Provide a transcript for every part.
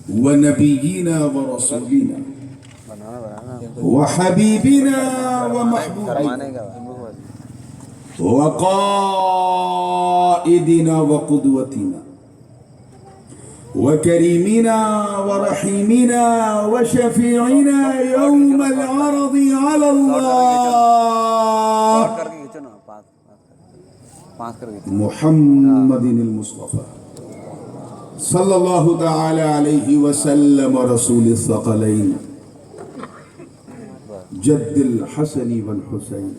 ونبينا ورسولنا وحبيبنا ومحبوبنا وقائدنا وقدوتنا وكريمنا ورحيمنا وشفيعنا يوم العرض على الله محمد المصطفى صلی اللہ تعالی علیہ وسلم رسول الثقلین جد الحسن والحسین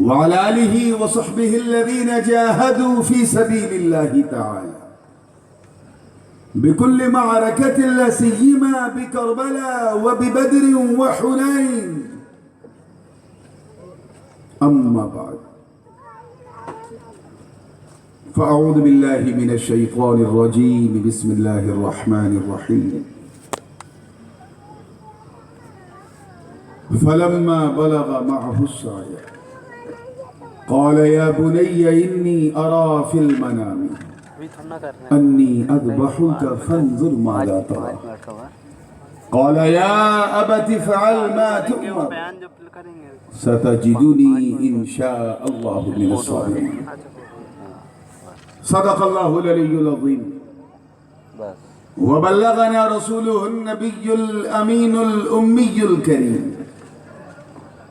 وعلى آلہ وصحبہ الذین جاہدوا فی سبیل اللہ تعالی بكل معركة لا سيما بكربلاء وببدر وحنين أما بعد فأعوذ بالله من الشيطان الرجيم بسم الله الرحمن الرحيم فلما بلغ معه السعي قال يا بني إني أرى في المنام أني أذبحك فانظر ماذا ترى قال يا أبت افعل ما تؤمر ستجدني إن شاء الله من الصابرين صدق الله العلي العظيم وبلغنا رسوله النبي الأمين الأمي الكريم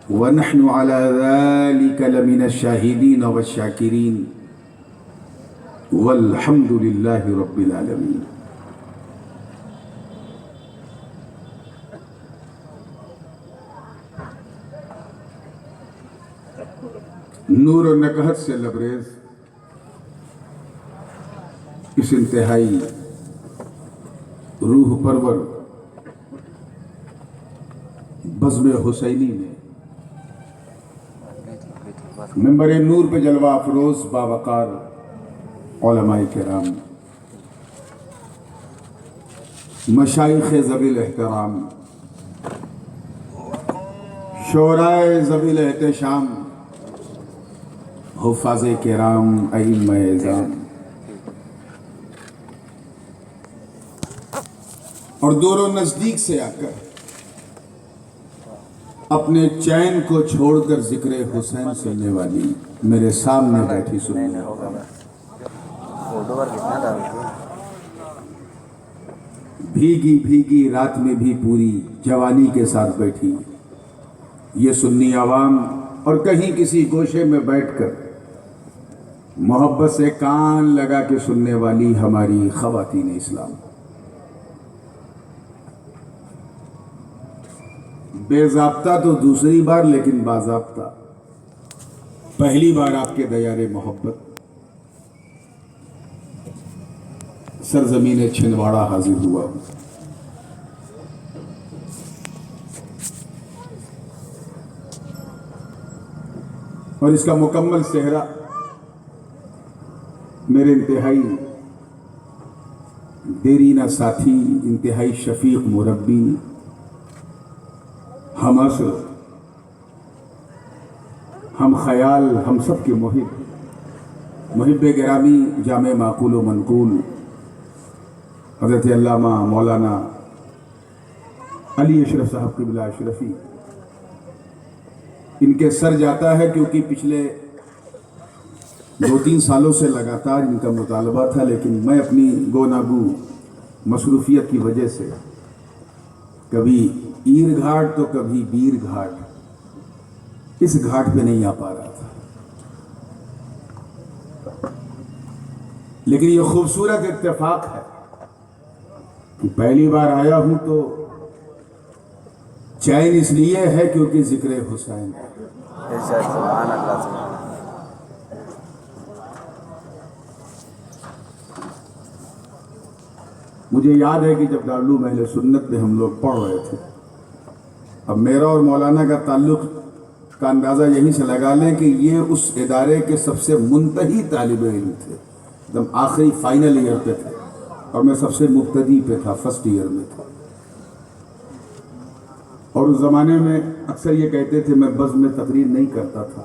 ونحن على ذلك لمن الشاهدين والشاكرين والحمد لله رب العالمين. نور و نکہت سے لبریز اس انتہائی روح پرور بزم حسینی میں ممبر نور پہ جلوہ افروز باوقار علماء کرام مشائخ ذوی الاحترام شورائے ذوی الاحتشام حفاظ کرام ائمہ اعظام اور دور و نزدیک سے آ کر اپنے چین کو چھوڑ کر ذکر حسین سننے والی میرے سامنے بیٹھی سننے والی بھیگی بھیگی رات میں بھی پوری جوانی کے ساتھ بیٹھی یہ سنی عوام اور کہیں کسی گوشے میں بیٹھ کر محبت سے کان لگا کے سننے والی ہماری خواتین اسلام بے ضابطہ تو دوسری بار لیکن باضابطہ پہلی بار آپ کے دیار محبت سرزمین چھندواڑہ حاضر ہوا ہوں. اور اس کا مکمل صحرا میرے انتہائی دیرینہ ساتھی انتہائی شفیق مربی ہم اصل ہم خیال ہم سب کے محب گرامی جامع معقول و منقول حضرت علامہ مولانا علی اشرف صاحب قبلہ اشرفی ان کے سر جاتا ہے کیونکہ پچھلے 2-3 سالوں سے لگاتار ان کا مطالبہ تھا لیکن میں اپنی گو ناگو مصروفیت کی وجہ سے کبھی ایر گھاٹ تو کبھی بیر گھاٹ اس گھاٹ پہ نہیں آ پا رہا تھا. لیکن یہ خوبصورت اتفاق ہے کہ پہلی بار آیا ہوں تو چین اس لیے ہے کیونکہ ذکر حسین ہے. مجھے یاد ہے کہ جب دارالعلوم اہل سنت میں ہم لوگ پڑھ رہے تھے اب میرا اور مولانا کا تعلق کا اندازہ یہیں سے لگا لیں کہ یہ اس ادارے کے سب سے منتہی طالب علم تھے ایک دم آخری فائنل ایئر پہ تھے اور میں سب سے مبتدی پہ تھا فرسٹ ایئر میں تھا. اور اس زمانے میں اکثر یہ کہتے تھے میں بزم میں تقریر نہیں کرتا تھا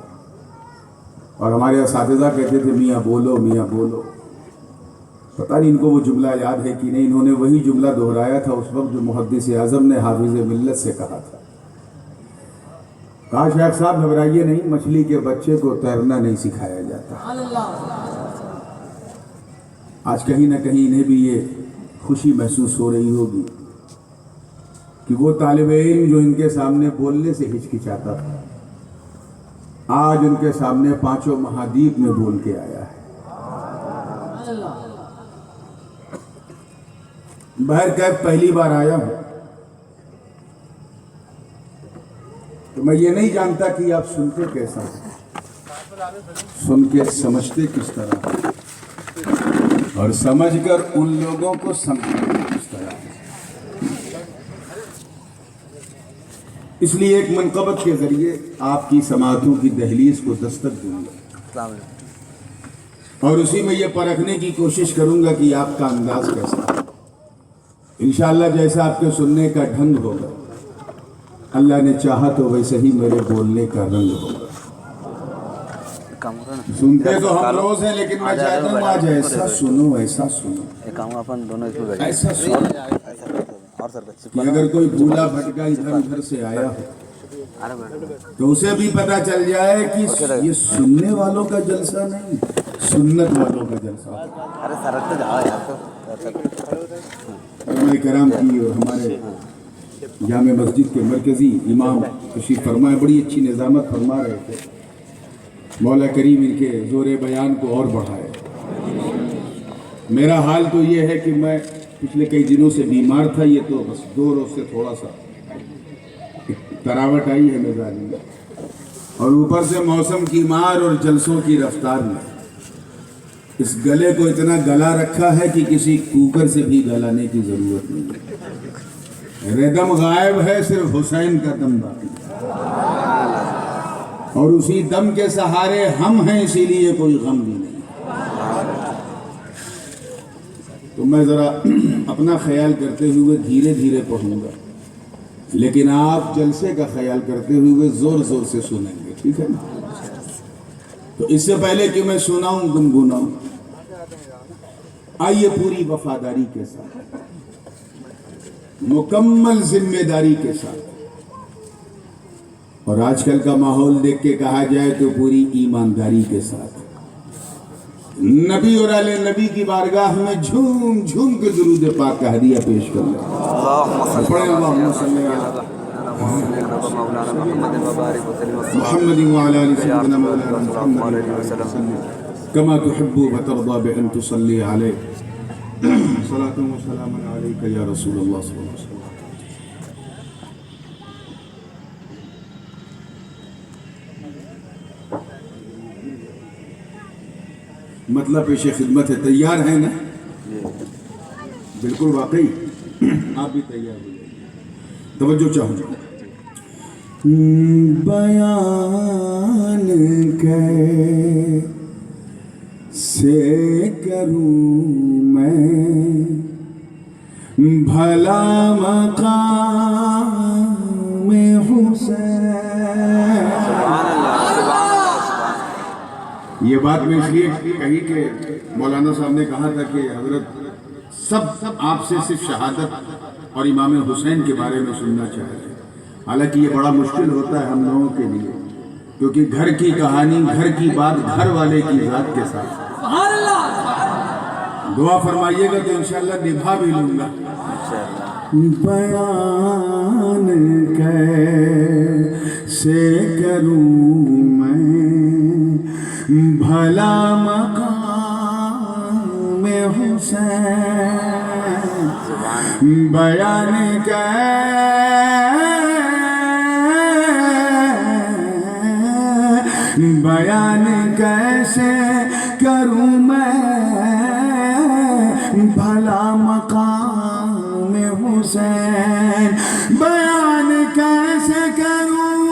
اور ہمارے اساتذہ کہتے تھے میاں بولو میاں بولو. پتہ نہیں ان کو وہ جملہ یاد ہے کہ نہیں، انہوں نے وہی جملہ دہرایا تھا اس وقت جو محدث اعظم نے حافظ ملت سے کہا تھا، کہا شیخ صاحب گھبرائیے نہیں، مچھلی کے بچے کو تیرنا نہیں سکھایا جاتا۔ آج کہیں نہ کہیں انہیں بھی یہ خوشی محسوس ہو رہی ہوگی کہ وہ طالب علم جو ان کے سامنے بولنے سے ہچکچاتا تھا، آج ان کے سامنے پانچوں مہادیپ میں بول کے آیا ہے۔ بہرکیف پہلی بار آیا ہوں تو میں یہ نہیں جانتا کہ آپ سنتے کیسا ہیں، سن کے سمجھتے کس طرح اور سمجھ کر ان لوگوں کو سمجھتے کس طرح۔ اس لیے ایک منقبت کے ذریعے آپ کی سماعتوں کی دہلیز کو دستک دوں گا اور اسی میں یہ پرکھنے کی کوشش کروں گا کہ آپ کا انداز کیسا ہے۔ انشاءاللہ جیسا آپ کے سننے کا ڈھنگ ہوگا، اللہ نے چاہا تو ویسے ہی میرے بولنے کا رنگ ہوگا۔ سنتے تو ہم روز ہیں، لیکن میں چاہتا ہوں آج ایسا سنو، ایسا سنو، ایسا سنو کہ اگر کوئی بھولا بھٹکا ادھر سے آیا ہو تو اسے بھی پتا چل جائے کہ یہ سننے والوں کا جلسہ نہیں، سنت والوں کا جلسہ۔ علماء کرام کی اور ہمارے جامع مسجد کے مرکزی امام تشریف فرمائے، بڑی اچھی نظامت فرما رہے تھے، مولا کریم ان کے زور بیان کو اور بڑھائے۔ میرا حال تو یہ ہے کہ میں پچھلے کئی دنوں سے بیمار تھا، یہ تو بس 2 روز سے تھوڑا سا تراوٹ آئی ہے مزاج میں، اور اوپر سے موسم کی مار اور جلسوں کی رفتار میں اس گلے کو اتنا گلا رکھا ہے کہ کسی کوکر سے بھی گلانے کی ضرورت نہیں۔ ردم غائب ہے، صرف حسین کا دم باقی، اور اسی دم کے سہارے ہم ہیں، اسی لیے کوئی غم بھی نہیں۔ تو میں ذرا اپنا خیال کرتے ہوئے دھیرے دھیرے پڑھوں گا، لیکن آپ جلسے کا خیال کرتے ہوئے زور زور سے سنیں گے، ٹھیک ہے نا؟ تو اس سے پہلے کہ میں سناؤں گنگناؤں، آئیے پوری وفاداری کے ساتھ، مکمل ذمہ داری کے ساتھ، اور آج کل کا ماحول دیکھ کے کہا جائے تو پوری ایمانداری کے ساتھ نبی اور آل نبی کی بارگاہ میں جھوم جھوم کے درود پاک کا ہدیہ پیش کر لیں۔ اللہم صلی محمد وعلی آل سیدنا مولانا محمد كما تحب وترضى بأن تصلي عليه صلاة وسلام عليك يا رسول الله صلى الله عليه وسلم۔ مطلب پیش خدمت ہے، تیار ہیں نا؟ بالکل واقعی آپ بھی تیار ہو جائیں، توجہ چاہوں گا۔ بیان کیسے کروں میں بھلا مقام حسین۔ یہ بات میں اس لیے کہی کہ مولانا صاحب نے کہا تھا کہ حضرت سب آپ سے صرف شہادت اور امام حسین کے بارے میں سننا چاہتے ہیں، حالانکہ یہ بڑا مشکل ہوتا ہے ہم لوگوں کے لیے، کیونکہ گھر کی کہانی، گھر کی بات گھر والے کی ذات کے ساتھ۔ دعا فرمائیے گا تو انشاءاللہ نبھا بھی لوں گا۔ بیان کیسے کروں میں بھلا مقام حسین، بیان کیسے کروں میں بھلا مقام حسین، بیان کیسے کروں،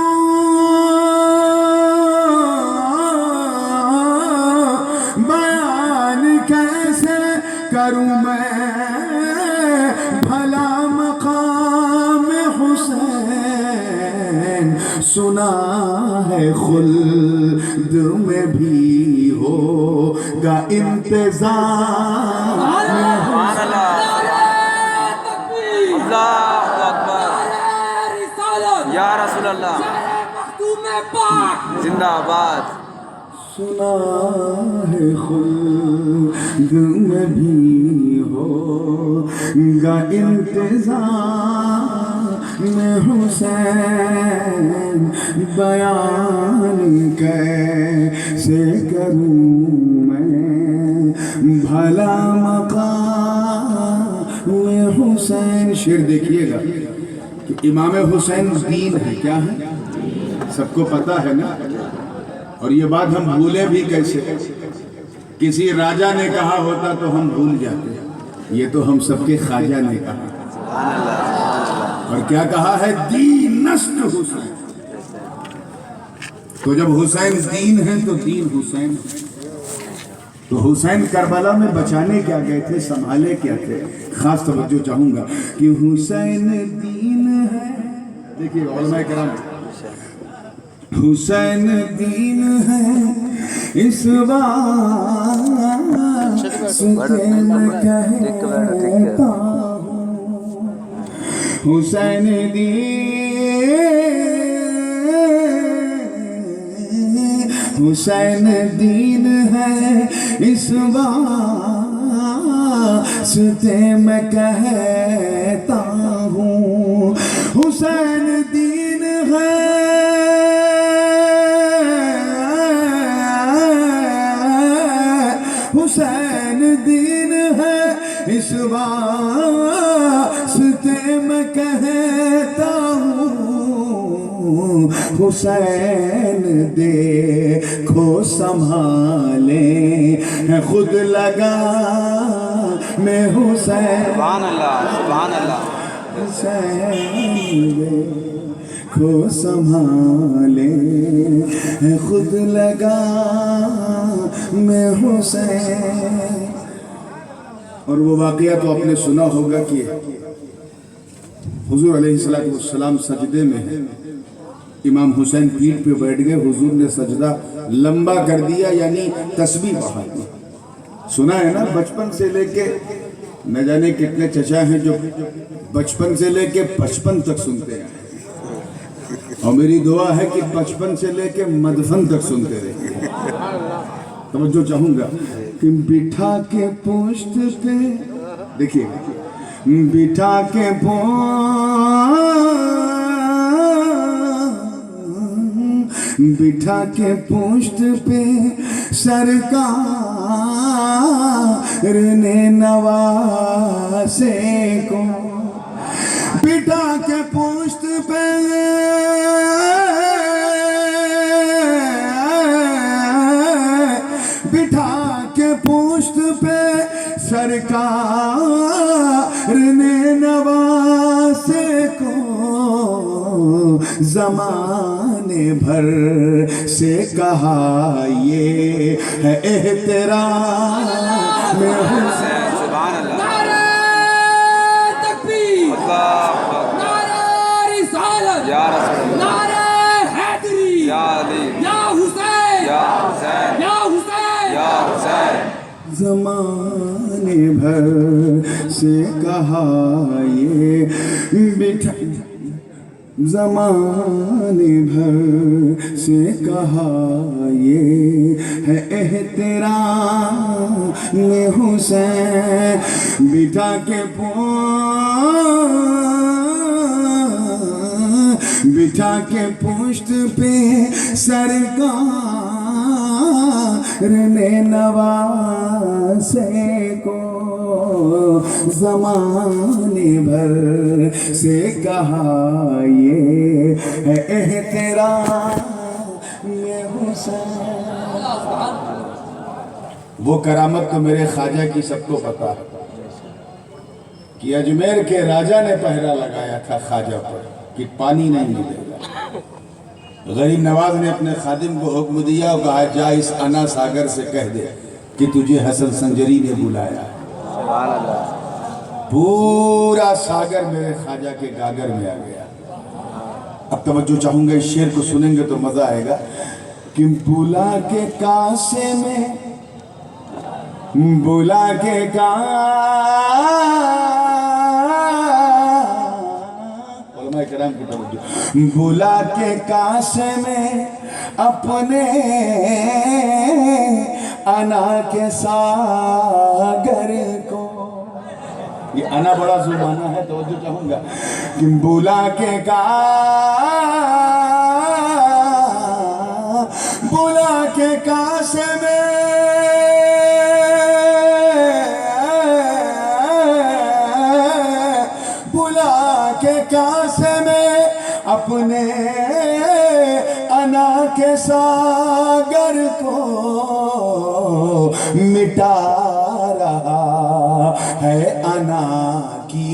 بیان کیسے کروں میں بھلا مقام حسین۔ سنا ہے خلد میں بھی ہو کا انتظام میں سبحان اللہ اللہ اکبر یا رسول اللہ زندہ آباد سنا ہے خلد میں بھی ہوگا انتظام میں حسین بیان کیسے کروں میں بھلا مقام میں حسین. شعر دیکھیے گا کہ امام حسین دین ہے. کیا ہے؟ سب کو پتا ہے نا. اور یہ بات ہم بھولے بھی کیسے؟ کسی راجہ نے کہا ہوتا تو ہم بھول جاتے. یہ تو ہم سب کے خواجہ نے کہا. اور کیا کہا ہے؟ دین نسل حسین. تو جب حسین دین ہے تو دین حسین ہے. تو حسین کربلا میں بچانے کیا گئے تھے، سنبھالے کیا تھے؟ خاص توجہ چاہوں گا کہ حسین دین ہے. دیکھیے علماء کرام، حسین دین ہے اس واسطے میں کہتا ہوں. حسین دین ہے اس واسطے میں کہتا ہوں. حسین دین ہے حسین دین ہے اس واسطے میں کہتا ہوں. حسین دیکھو سنبھالے خود لگا میں حسین. سبحان اللہ سبحان اللہ. حسین دیکھو سنبھالے خود لگا میں حسین. اور وہ واقعہ تو آپ نے سنا ہوگا کہ حضور علیہ السلام سجدے میں ہیں. امام حسین پیٹھ پہ بیٹھ گئے. حضور نے سجدہ لمبا کر دیا، یعنی تسبیح بڑھا دی. سنا ہے نا، بچپن سے لے کے نہ جانے کتنے چچا ہیں جو بچپن سے لے کے 55 تک سنتے ہیں. اور میری دعا ہے کہ 55 سے لے کے مدفن تک سنتے رہے. توجہ چاہوں گا کہ بٹھا کے پشت پہ، دیکھیے بٹھا کے بٹھا کے پشت پہ سرکار نے نواسے کو. بٹھا کے پشت پہ بٹھا کے پشت پہ سرکار نے نواسے کو زمانے بھر سے کہا یہ ہے احترام میں حسین. سبحان اللہ. نعرہ تکبیر، نعرہ رسالت، یا رسول اللہ، نعرہ حیدری، یا علی، یا حسین، یا حسین، یا حسین، یا حسین. زمانے بھر سے کہا یہ بٹھا، زمانے بھر سے کہا یہ ہے احترام میں حسین. بٹھا کے بٹھا کے پشت پہ سرکار نے نواسے کو زمانے بھر سے کہا یہ ہے احترام میں حسین. وہ کرامت تو میرے خواجہ کی سب کو پتا ہے کہ اجمیر کے راجہ نے پہرا لگایا تھا خواجہ پر کہ پانی نہیں ملے گا. غریب نواز نے اپنے خادم کو حکم دیا اور کہا جا اس انا ساگر سے کہہ دے کہ تجھے حسن سنجری نے بلایا. سبحان اللہ. پورا ساگر میرے خواجہ کے گاگر میں آ گیا. اب توجہ چاہوں گا، اس شعر کو سنیں گے تو مزہ آئے گا کہ بلا کے کاسے میں بلا کے علماء کرام کی توجہ، بلا کے کاش میں اپنے انا کے ساگر کو، یہ انا بڑا زمانہ ہے، توجہ چاہوں گا کہ بلا کے کاش میں کاسے میں اپنے انا کے ساگر کو مٹا رہا ہے انا کی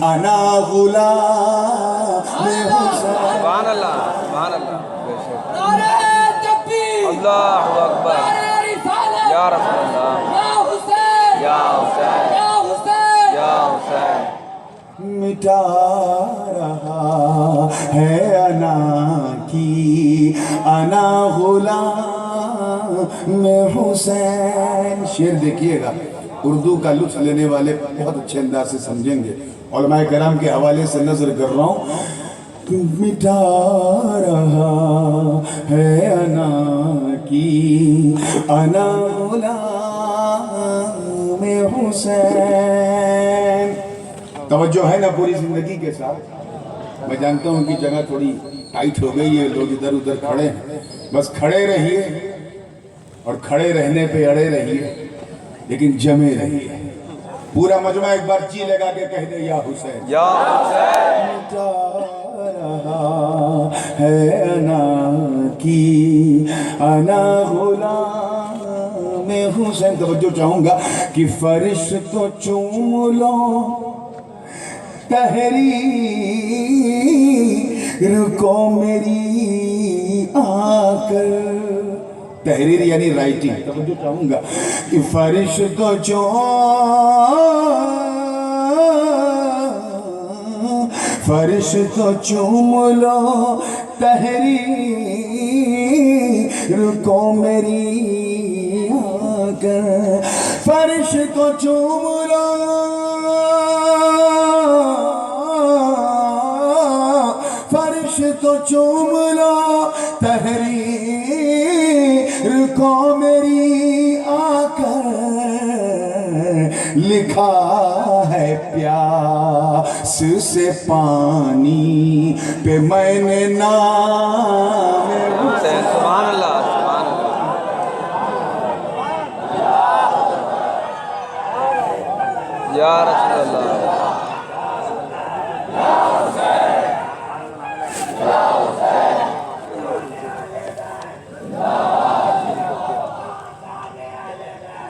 انا غلام حسین۔ سبحان اللہ، سبحان اللہ، بے شک۔ نعرہ تکبیر، اللہ اکبر، نعرہ رسالت، یا رسول اللہ، یا حسین، یا حسین، یا حسین، یا حسین۔ مٹا رہا ہے انا کی انا غلام حسین۔ شعر دیکھیے گا، اردو کا لطف لینے والے بہت اچھے انداز سے سمجھیں گے۔ علماء کرام کے حوالے سے نظر کر رہا ہوں۔ مٹا رہا ہے انا کی انا غلام حسین۔ توجہ ہے نا پوری زندگی کے ساتھ؟ میں جانتا ہوں کہ جگہ تھوڑی ٹائٹ ہو گئی ہے، لوگ ادھر ادھر کھڑے ہیں، بس کھڑے رہیے اور کھڑے رہنے پہ اڑے رہیے، لیکن جمے رہیے۔ پورا مجمع ایک بار جی لگا کے کہہ دے یا حسین، یا حسین۔ مٹا رہا ہے انا کی انا غلام حسین۔ توجہ چاہوں گا کہ فرش تو چوم لو تحریر کو میری آ کر، تحریر یعنی رائٹنگ، توجہ چاہوں گا کہ فرش تو چوم لو تحریر کو میری آ کر، فرش تو چوم لو تو چوم لو تحریر کو میری آ کر، لکھا ہے پیاس سے پانی پہ میں نے نام حسین۔ سبحان اللہ، سبحان اللہ۔ یا رسول اللہ،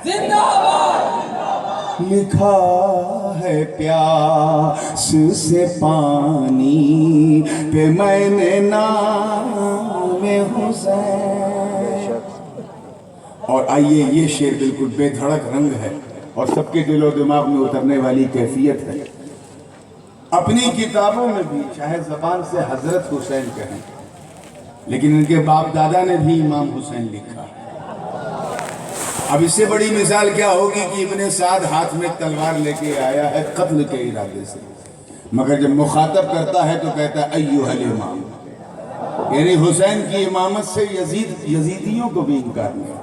زندہ باد، لکھا ہے پیاس سے پانی پہ میں نے نام حسین۔ اور آئیے یہ شعر بالکل بے دھڑک رنگ ہے اور سب کے دل و دماغ میں اترنے والی کیفیت ہے۔ اپنی کتابوں میں بھی چاہے زبان سے حضرت حسین کہیں، لیکن ان کے باپ دادا نے بھی امام حسین لکھا ہے۔ اب اس سے بڑی مثال کیا ہوگی کہ ابن سعد ہاتھ میں تلوار لے کے آیا ہے قتل کے ارادے سے، مگر جب مخاطب کرتا ہے تو کہتا ہے ایھا الامام، یعنی حسین کی امامت سے یزیدیوں کو بھی انکار نہیں۔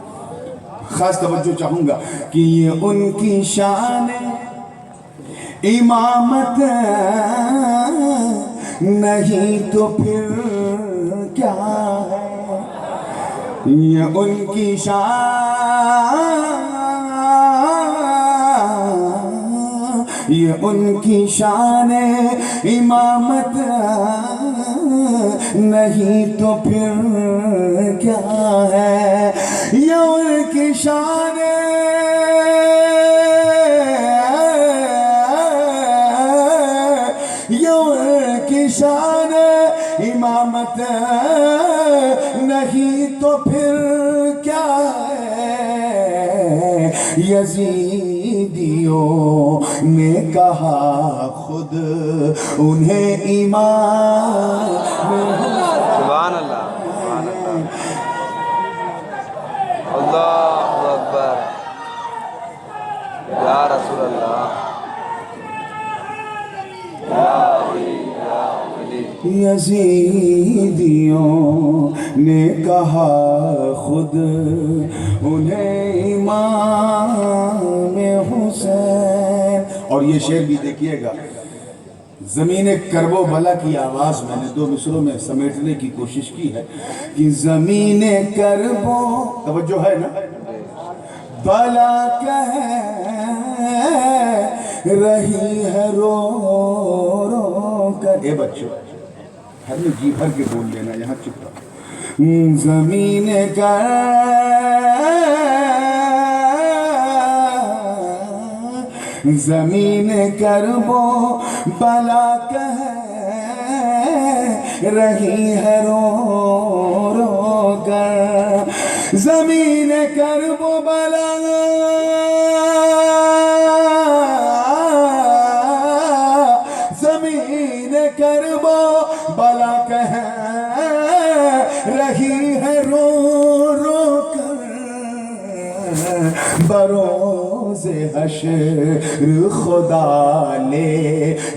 خاص توجہ چاہوں گا کہ یہ ان کی شان امامت نہیں تو پھر کیا ہے، یہ ان کی شان امامت نہیں تو پھر کیا ہے، یہ ان کی شان امامت نہیں تو پھر کیا ہے، یزیدیوں نے کہا خود انہیں امام۔ سبحان اللہ، سبحان اللہ، اللہ اکبر۔ یزیدیوں نے کہا خود انہیں امام حسین. اور یہ شعر بھی دیکھیے گا، زمین کرب و بلا کی آواز میں نے دو مصروں میں سمیٹنے کی کوشش کی ہے کہ زمین کرب و، توجہ ہے نا، بلا کہہ رہی ہے رو رو کر. اے بچوں ہر میں جی بھر کے بول لینا، یہاں چپ رہا. زمین زمین کرب و بلا کہہ رہی ہے رو رو کر. زمین کرب و بلا زمین کرب و بلا کہہ رہی ہے رو رو کر. بروز حشر خدا لے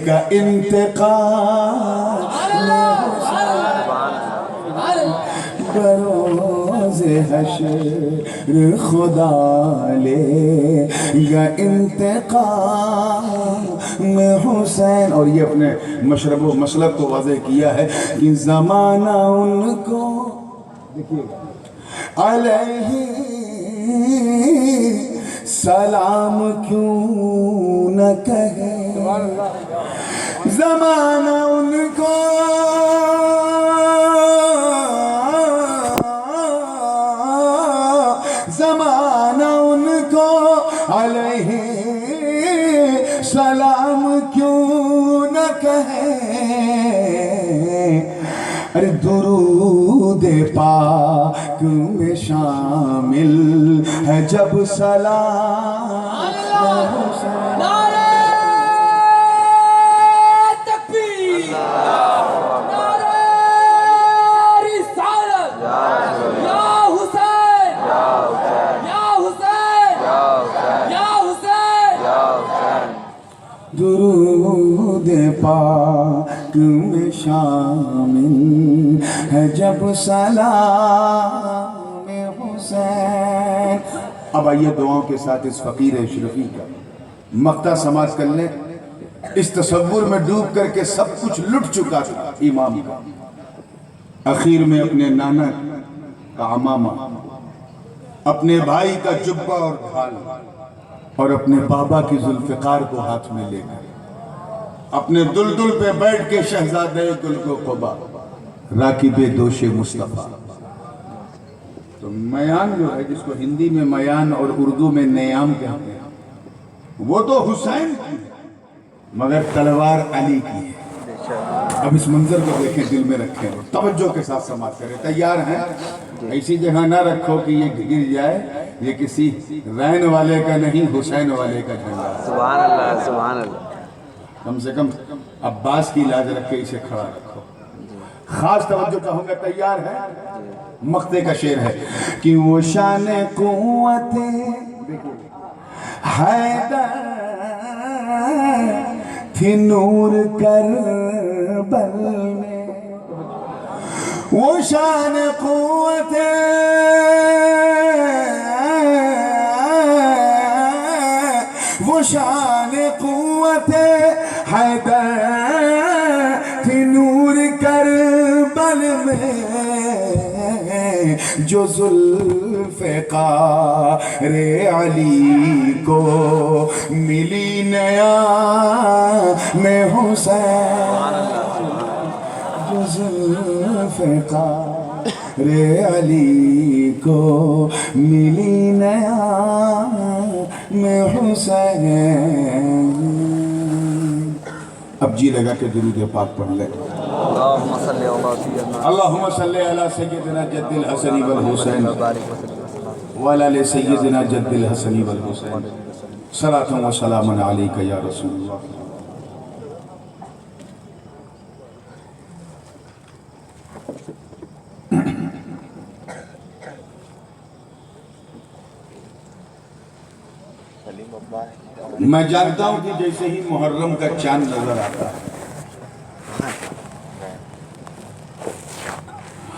کا انتقام. بروز حشر خدا لے گا انتقام حسین. اور یہ اپنے مشرب و مسلک کو واضح کیا ہے کہ زمانہ ان کو دیکھیے علیہ سلام کیوں نہ کہے. زمانہ ان کو زمانہ ان کو علیہ سلام کیوں نہ کہے. ارے درود پاک میں شامل ہے جب سلام. نعرہ تکبیر، نعرہ رسالت، یا حسین، یا حسین، یا حسین. درود پاک میں شامل ہے جب سلام حسین. اب آئیے دعاؤں کے ساتھ اس فقیر اشرفی کا مقطع سماعت کر لیں. اس تصور میں ڈوب کر کے سب کچھ لٹ چکا تھا امام کا. اخیر میں اپنے نانا کا عمامہ، اپنے بھائی کا جبہ اور ڈھال، اور اپنے بابا کی ذوالفقار کو ہاتھ میں لے کر اپنے دلدل پہ بیٹھ کے شہزادہ گل کو قبا راکب دوش مصطفیٰ. تو میان جو ہے، جس کو ہندی میں میان اور اردو میں نیام کہتے ہیں، وہ تو حسین کی ہے مگر تلوار علی کی ہے. اب اس منظر کو دیکھیں، دل میں رکھیں، توجہ کے ساتھ سماعت کریں. تیار ہیں؟ ایسی جگہ نہ رکھو کہ یہ گر جائے. یہ کسی رین والے کا نہیں، حسین والے کا جھنڈا. سبحان اللہ، سبحان اللہ. کم سے کم عباس کی لاج رکھ کے اسے کھڑا رکھو. خاص توجہ چاہوں گا. تیار ہے؟ مقطع کا شعر ہے کہ وہ شان قوت حیدر تھی نور کربل میں. وہ شان قوت وہ شان قوت حیدر تھی نور کربل میں. جو ذوالفقار علی کو ملی نیا میں حسین. جو ذوالفقار علی کو ملی نیا میں حسین. اب جی لگا کے درود پاک پڑھ لیں. اللہم صلی اللہ سیدنا اللہم صلی علی سیدنا جد الحسن والحسین وعلی آل سیدنا جد الحسن والحسین صلاۃ و سلام علیک یا رسول اللہ. میں جانتا ہوں کہ جیسے ہی محرم کا چاند نظر آتا ہے